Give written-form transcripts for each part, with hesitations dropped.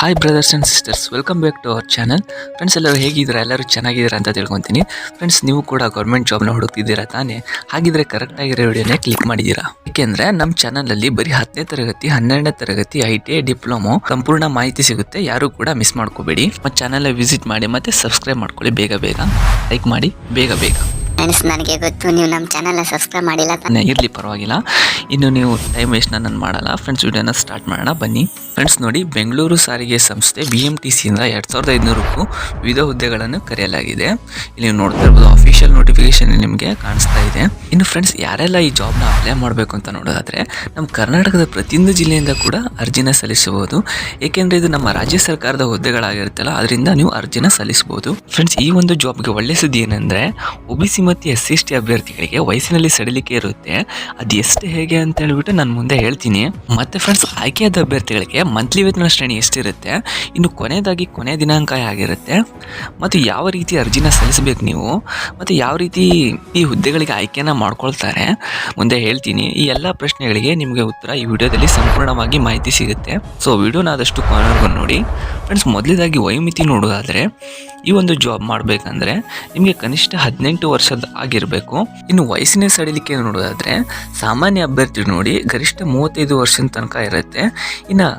Hi brothers and sisters, welcome back to our channel. Friends, ಎಲ್ಲರೂ ಹೇಗಿದ್ದೀರಾ? ಎಲ್ಲರೂ ಚೆನ್ನಾಗಿದ್ದೀರಾ ಅಂತ ತಿಳ್ಕೊತೀನಿ. ಫ್ರೆಂಡ್ಸ್, ನೀವು ಕೂಡ ಗೌರ್ಮೆಂಟ್ ಜಾಬ್ನ ಹುಡುಕ್ತಿದ್ದೀರಾ ತಾನೇ? ಹಾಗಿದ್ರೆ ಕರೆಕ್ಟಾಗಿರೋ ವಿಡಿಯೋನೇ ಕ್ಲಿಕ್ ಮಾಡಿದ್ದೀರಾ. ಏಕೆಂದರೆ ನಮ್ಮ ಚಾನಲಲ್ಲಿ ಬರೀ 10ನೇ ತರಗತಿ 12ನೇ ತರಗತಿ ITI ಡಿಪ್ಲೊಮೊ ಸಂಪೂರ್ಣ ಮಾಹಿತಿ ಸಿಗುತ್ತೆ. ಯಾರು ಕೂಡ ಮಿಸ್ ಮಾಡ್ಕೋಬೇಡಿ. ಮತ್ತು ಚಾನಲ್ ವಿಸಿಟ್ ಮಾಡಿ ಮತ್ತು ಸಬ್ಸ್ಕ್ರೈಬ್ ಮಾಡ್ಕೊಳ್ಳಿ. ಬೇಗ ಲೈಕ್ ಮಾಡಿ. ಬೇಗ ಫ್ರೆಂಡ್ಸ್, ನನಗೆ ಗೊತ್ತು ನೀವು ನಮ್ಮ ಚಾನಲ್ನ ಸಬ್ಸ್ಕ್ರೈಬ್ ಮಾಡಿಲ್ಲ. ಇರಲಿ, ಪರವಾಗಿಲ್ಲ. ಇನ್ನು ನೀವು ಟೈಮ್ ವೇಸ್ಟ್ ನಾನು ಮಾಡಲ್ಲ. ಫ್ರೆಂಡ್ಸ್, ವಿಡಿಯೋನ ಸ್ಟಾರ್ಟ್ ಮಾಡೋಣ ಬನ್ನಿ. ಫ್ರೆಂಡ್ಸ್ ನೋಡಿ, ಬೆಂಗಳೂರು ಸಾರಿಗೆ ಸಂಸ್ಥೆ BMTCಯಿಂದ 2500ಕ್ಕೂ ವಿವಿಧ ಹುದ್ದೆಗಳನ್ನು ಕರೆಯಲಾಗಿದೆ. ಇಲ್ಲಿ ನೀವು ನೋಡ್ತಾ ಇರ್ಬೋದು, ಅಫಿಷಿಯಲ್ ನೋಟಿಫಿಕೇಶನ್ ನಿಮಗೆ ಕಾಣಿಸ್ತಾ ಇದೆ. ಇನ್ನು ಫ್ರೆಂಡ್ಸ್, ಯಾರೆಲ್ಲ ಈ ಜಾಬ್ನ ಅಪ್ಲೈ ಮಾಡಬೇಕು ಅಂತ ನೋಡೋದಾದ್ರೆ ನಮ್ಮ ಕರ್ನಾಟಕದ ಪ್ರತಿಯೊಂದು ಜಿಲ್ಲೆಯಿಂದ ಕೂಡ ಅರ್ಜಿನ ಸಲ್ಲಿಸಬಹುದು. ಏಕೆಂದರೆ ಇದು ನಮ್ಮ ರಾಜ್ಯ ಸರ್ಕಾರದ ಹುದ್ದೆಗಳಾಗಿರುತ್ತಲ್ಲ, ಅದರಿಂದ ನೀವು ಅರ್ಜಿನ ಸಲ್ಲಿಸಬಹುದು. ಫ್ರೆಂಡ್ಸ್, ಈ ಒಂದು ಜಾಬ್ಗೆ ಒಳ್ಳೆ ಸುದ್ದಿ ಏನಂದ್ರೆ OBC ಮತ್ತು SC/ST ಅಭ್ಯರ್ಥಿಗಳಿಗೆ ವಯಸ್ಸಿನಲ್ಲಿ ಸಡಿಲಿಕೆ ಇರುತ್ತೆ. ಅದು ಎಷ್ಟು ಹೇಗೆ ಅಂತ ಹೇಳ್ಬಿಟ್ಟು ನಾನು ಮುಂದೆ ಹೇಳ್ತೀನಿ. ಮತ್ತೆ ಫ್ರೆಂಡ್ಸ್, ಆಯ್ಕೆಯಾದ ಅಭ್ಯರ್ಥಿಗಳಿಗೆ ಮಂತ್ಲಿ ವೇತನ ಶ್ರೇಣಿ ಎಷ್ಟಿರುತ್ತೆ, ಇನ್ನು ಕೊನೆಯದಾಗಿ ಕೊನೆಯ ದಿನಾಂಕ ಆಗಿರುತ್ತೆ, ಮತ್ತು ಯಾವ ರೀತಿ ಅರ್ಜಿನ ಸಲ್ಲಿಸಬೇಕು ನೀವು, ಮತ್ತು ಯಾವ ರೀತಿ ಈ ಹುದ್ದೆಗಳಿಗೆ ಆಯ್ಕೆನ ಮಾಡ್ಕೊಳ್ತಾರೆ ಮುಂದೆ ಹೇಳ್ತೀನಿ. ಈ ಎಲ್ಲ ಪ್ರಶ್ನೆಗಳಿಗೆ ನಿಮಗೆ ಉತ್ತರ ಈ ವಿಡಿಯೋದಲ್ಲಿ ಸಂಪೂರ್ಣವಾಗಿ ಮಾಹಿತಿ ಸಿಗುತ್ತೆ. ಸೊ ವಿಡಿಯೋನ ಆದಷ್ಟು ಕೊನೆವರೆಗೂ ನೋಡಿ. ಫ್ರೆಂಡ್ಸ್, ಮೊದಲೇದಾಗಿ ವಯೋಮಿತಿ ನೋಡೋದಾದ್ರೆ ಈ ಒಂದು ಜಾಬ್ ಮಾಡಬೇಕಂದ್ರೆ ನಿಮಗೆ ಕನಿಷ್ಠ 18 ವರ್ಷದ ಆಗಿರಬೇಕು. ಇನ್ನು ವಯಸ್ಸಿನ ಸಡಿಲಿಕೆ ನೋಡೋದಾದ್ರೆ ಸಾಮಾನ್ಯ ಅಭ್ಯರ್ಥಿ ನೋಡಿ ಗರಿಷ್ಠ 35 ವರ್ಷದ ತನಕ ಇರುತ್ತೆ. ಇನ್ನು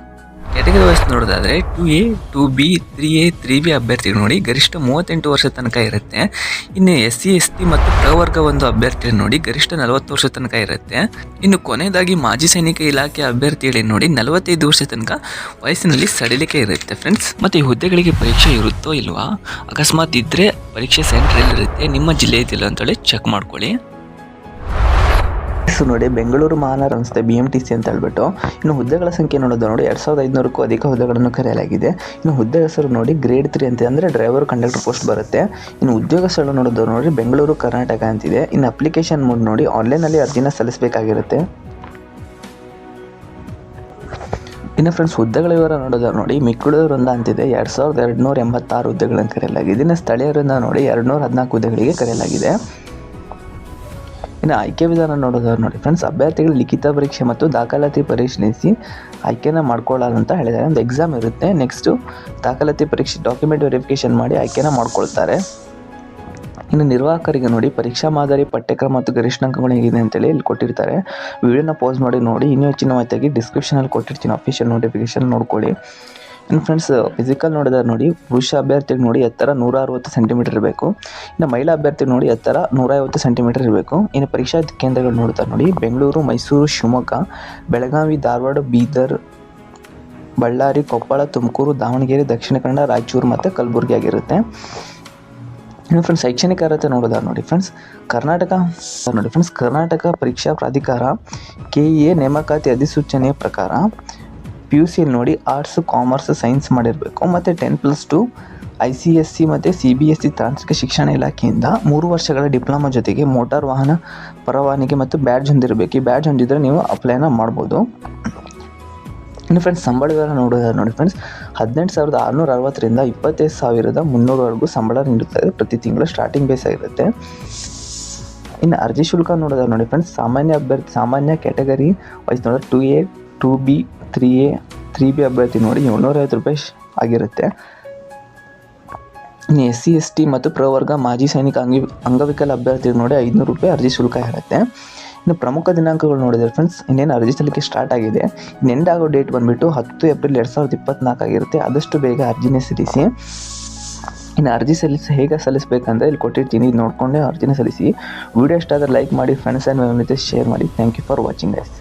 ಕ್ಯಾಟಗರಿ ವಯಸ್ಸು ನೋಡೋದಾದ್ರೆ 2A 2B 3A 3B ಅಭ್ಯರ್ಥಿಗಳು ನೋಡಿ ಗರಿಷ್ಠ 38 ವರ್ಷದ ತನಕ ಇರುತ್ತೆ. ಇನ್ನು SC/ST ಮತ್ತು ಪ್ರವರ್ಗ ಒಂದು ಅಭ್ಯರ್ಥಿಗಳು ನೋಡಿ ಗರಿಷ್ಠ 40 ವರ್ಷದ ತನಕ ಇರುತ್ತೆ. ಇನ್ನು ಕೊನೆಯದಾಗಿ ಮಾಜಿ ಸೈನಿಕ ಇಲಾಖೆ ಅಭ್ಯರ್ಥಿಗಳಿಗೆ ನೋಡಿ 45 ವರ್ಷದ ತನಕ ವಯಸ್ಸಿನಲ್ಲಿ ಸಡಿಲಿಕೆ ಇರುತ್ತೆ. ಫ್ರೆಂಡ್ಸ್, ಮತ್ತು ಈ ಹುದ್ದೆಗಳಿಗೆ ಪರೀಕ್ಷೆ ಇರುತ್ತೋ ಇಲ್ವಾ, ಅಕಸ್ಮಾತ್ ಇದ್ದರೆ ಪರೀಕ್ಷೆ ಸೆಂಟರ್ ಎಲ್ಲಿರುತ್ತೆ, ನಿಮ್ಮ ಜಿಲ್ಲೆ ಇದೆಯಲ್ಲ ಅಂತೇಳಿ ಚೆಕ್ ಮಾಡ್ಕೊಳ್ಳಿ. ನೋಡಿ, ಬೆಂಗಳೂರು ಮಹಾನಗರ ಸಂಸ್ಥೆ BMTC ಅಂತ ಹೇಳ್ಬಿಟ್ಟು ಇನ್ನು ಹುದ್ದೆಗಳ ಸಂಖ್ಯೆ ನೋಡೋದು ನೋಡಿ 2500ಕ್ಕೂ ಅಧಿಕ ಹುದ್ದೆಗಳನ್ನು ಕರೆಯಲಾಗಿದೆ. ಇನ್ನು ಹುದ್ದೆ ಹೆಸರು ನೋಡಿ ಗ್ರೇಡ್ 3 ಅಂತ ಅಂದರೆ ಡ್ರೈವರ್ ಕಂಡಕ್ಟರ್ ಪೋಸ್ಟ್ ಬರುತ್ತೆ. ಇನ್ನು ಉದ್ಯೋಗ ಸ್ಥಳ ನೋಡೋದು ನೋಡಿ ಬೆಂಗಳೂರು ಕರ್ನಾಟಕ ಅಂತಿದೆ. ಇನ್ನು ಅಪ್ಲಿಕೇಶನ್ ಮೋಡ್ ನೋಡಿ ಆನ್ಲೈನಲ್ಲಿ ಅರ್ಜಿನ ಸಲ್ಲಿಸಬೇಕಾಗಿರುತ್ತೆ. ಇನ್ನು ಫ್ರೆಂಡ್ಸ್, ಹುದ್ದೆಗಳ ವಿವರ ನೋಡೋದು ನೋಡಿ ಮಿಕ್ಕುಳಿದ ವೃಂದ ಅಂತಿದೆ 2286 ಹುದ್ದೆಗಳನ್ನು ಕರೆಯಲಾಗಿದೆ. ಇನ್ನು ಸ್ಥಳೀಯ ವೃಂದ ನೋಡಿ 214 ಹುದ್ದೆಗಳಿಗೆ ಕರೆಯಲಾಗಿದೆ. ಇನ್ನು ಆಯ್ಕೆ ವಿಧಾನ ನೋಡೋದಾದ್ರೆ ನೋಡಿ ಫ್ರೆಂಡ್ಸ್, ಅಭ್ಯರ್ಥಿಗಳು ಲಿಖಿತ ಪರೀಕ್ಷೆ ಮತ್ತು ದಾಖಲಾತಿ ಪರಿಶೀಲಿಸಿ ಆಯ್ಕೆನ ಮಾಡ್ಕೊಳ್ಳೋದಂತ ಹೇಳಿದ್ದಾರೆ. ಒಂದು ಎಕ್ಸಾಮ್ ಇರುತ್ತೆ. ನೆಕ್ಸ್ಟು ದಾಖಲಾತಿ ಪರೀಕ್ಷೆ ಡಾಕ್ಯುಮೆಂಟ್ ವೆರಿಫಿಕೇಷನ್ ಮಾಡಿ ಆಯ್ಕೆನ ಮಾಡ್ಕೊಳ್ತಾರೆ. ಇನ್ನು ನಿರ್ವಾಹಕರಿಗೆ ನೋಡಿ ಪರೀಕ್ಷಾ ಮಾದರಿ ಪಠ್ಯಕ್ರಮ ಮತ್ತು ಗರಿಷ್ಠ ಅಂಕಗಳು ಹೇಗಿದೆ ಅಂತೇಳಿ ಇಲ್ಲಿ ಕೊಟ್ಟಿರ್ತಾರೆ. ವಿಡಿಯೋನ ಪೋಸ್ ಮಾಡಿ ನೋಡಿ. ಇನ್ನೂ ಹೆಚ್ಚಿನ ಮಾಹಿತಿಯಾಗಿ ಡಿಸ್ಕ್ರಿಪ್ಷನಲ್ಲಿ ಕೊಟ್ಟಿರ್ತೀನಿ, ಅಫಿಷಿಯಲ್ ನೋಟಿಫಿಕೇಶನ್ ನೋಡ್ಕೊಳ್ಳಿ. ಇನ್ನು ಫ್ರೆಂಡ್ಸ್, ಫಿಸಿಕಲ್ ನೋಡಿದ್ರೆ ನೋಡಿ ಪುರುಷ ಅಭ್ಯರ್ಥಿಗೆ ನೋಡಿ ಎತ್ತರ 160 ಸೆಂಟಿಮೀಟರ್ ಇರಬೇಕು. ಇನ್ನು ಮಹಿಳಾ ಅಭ್ಯರ್ಥಿ ನೋಡಿ ಎತ್ತರ 150 ಸೆಂಟಿಮೀಟರ್ ಇರಬೇಕು. ಇನ್ನು ಪರೀಕ್ಷಾ ಕೇಂದ್ರಗಳು ನೋಡ್ತಾರೆ ನೋಡಿ ಬೆಂಗಳೂರು, ಮೈಸೂರು, ಶಿವಮೊಗ್ಗ, ಬೆಳಗಾವಿ, ಧಾರವಾಡ, ಬೀದರ್, ಬಳ್ಳಾರಿ, ಕೊಪ್ಪಳ, ತುಮಕೂರು, ದಾವಣಗೆರೆ, ದಕ್ಷಿಣ ಕನ್ನಡ, ರಾಯಚೂರು ಮತ್ತು ಕಲಬುರಗಿ ಆಗಿರುತ್ತೆ. ಇನ್ನು ಫ್ರೆಂಡ್ಸ್, ಶೈಕ್ಷಣಿಕ ಅರ್ಹತೆ ನೋಡೋದಾದ್ರೆ ನೋಡಿ ಫ್ರೆಂಡ್ಸ್, ಕರ್ನಾಟಕ ಪರೀಕ್ಷಾ ಪ್ರಾಧಿಕಾರ KEA ನೇಮಕಾತಿ ಅಧಿಸೂಚನೆಯ ಪ್ರಕಾರ PUC ನೋಡಿ ಆರ್ಟ್ಸ್, ಕಾಮರ್ಸ್, ಸೈನ್ಸ್ ಮಾಡಿರಬೇಕು. ಮತ್ತು 10+2 ICSE ಮತ್ತು CBSE ತಾಂತ್ರಿಕ ಶಿಕ್ಷಣ ಇಲಾಖೆಯಿಂದ 3 ವರ್ಷಗಳ ಡಿಪ್ಲೊಮಾ ಜೊತೆಗೆ ಮೋಟಾರ್ ವಾಹನ ಪರವಾನಗಿ ಮತ್ತು ಬ್ಯಾಡ್ಜ್ ಹೊಂದಿರಬೇಕು. ಈ ಬ್ಯಾಡ್ಜ್ ಹೊಂದಿದ್ರೆ ನೀವು ಅಪ್ಲೈನ ಮಾಡ್ಬೋದು. ಇನ್ನು ಫ್ರೆಂಡ್ಸ್, ಸಂಬಳ ವಿವರ ನೋಡೋದಾದ್ರೆ ನೋಡಿ ಫ್ರೆಂಡ್ಸ್, 18,660ರಿಂದ 25,300ವರೆಗೂ ಸಂಬಳ ನೀಡುತ್ತದೆ. ಪ್ರತಿ ತಿಂಗಳು ಸ್ಟಾರ್ಟಿಂಗ್ ಬೇಸ್ ಆಗಿರುತ್ತೆ. ಇನ್ನು ಅರ್ಜಿ ಶುಲ್ಕ ನೋಡೋದಾದ್ರೆ ನೋಡಿ ಫ್ರೆಂಡ್ಸ್, ಸಾಮಾನ್ಯ ಕ್ಯಾಟಗರಿ ವೈಸ್ ನೋಡಿದ್ರೆ 2A 2B 3A 3B ಅಭ್ಯರ್ಥಿ ನೋಡಿ 750 ರೂಪಾಯಿ ಆಗಿರುತ್ತೆ. ಇನ್ನು SC/ST ಮತ್ತು ಪ್ರವರ್ಗ ಮಾಜಿ ಸೈನಿಕ ಅಂಗವಿಕಲ ಅಭ್ಯರ್ಥಿ ನೋಡಿ 500 ರೂಪಾಯಿ ಅರ್ಜಿ ಶುಲ್ಕ ಇರುತ್ತೆ. ಇನ್ನು ಪ್ರಮುಖ ದಿನಾಂಕಗಳು ನೋಡಿದರೆ ಫ್ರೆಂಡ್ಸ್, ಇನ್ನೇನು ಅರ್ಜಿ ಸಲ್ಲಿಕೆ ಸ್ಟಾರ್ಟ್ ಆಗಿದೆ. ಇನ್ನೆಂಡ್ ಆಗೋ ಡೇಟ್ ಬಂದುಬಿಟ್ಟು 10 ಏಪ್ರಿಲ್ 2024 ಆಗಿರುತ್ತೆ. ಆದಷ್ಟು ಬೇಗ ಅರ್ಜಿನೇ ಸಲ್ಲಿಸಿ. ಇನ್ನು ಅರ್ಜಿ ಹೇಗೆ ಸಲ್ಲಿಸಬೇಕಂದ್ರೆ ಇಲ್ಲಿ ಕೊಟ್ಟಿರ್ತೀನಿ, ಇದು ನೋಡಿಕೊಂಡೆ ಅರ್ಜಿನ ಸಲ್ಲಿಸಿ. ವಿಡಿಯೋ ಇಷ್ಟ ಆದರೆ ಲೈಕ್ ಮಾಡಿ, ಫ್ರೆಂಡ್ಸ್ ಆ್ಯಂಡ್ ಫ್ಯಾಮಿಲಿ ಜೊತೆ ಶೇರ್ ಮಾಡಿ. Thank you for watching guys.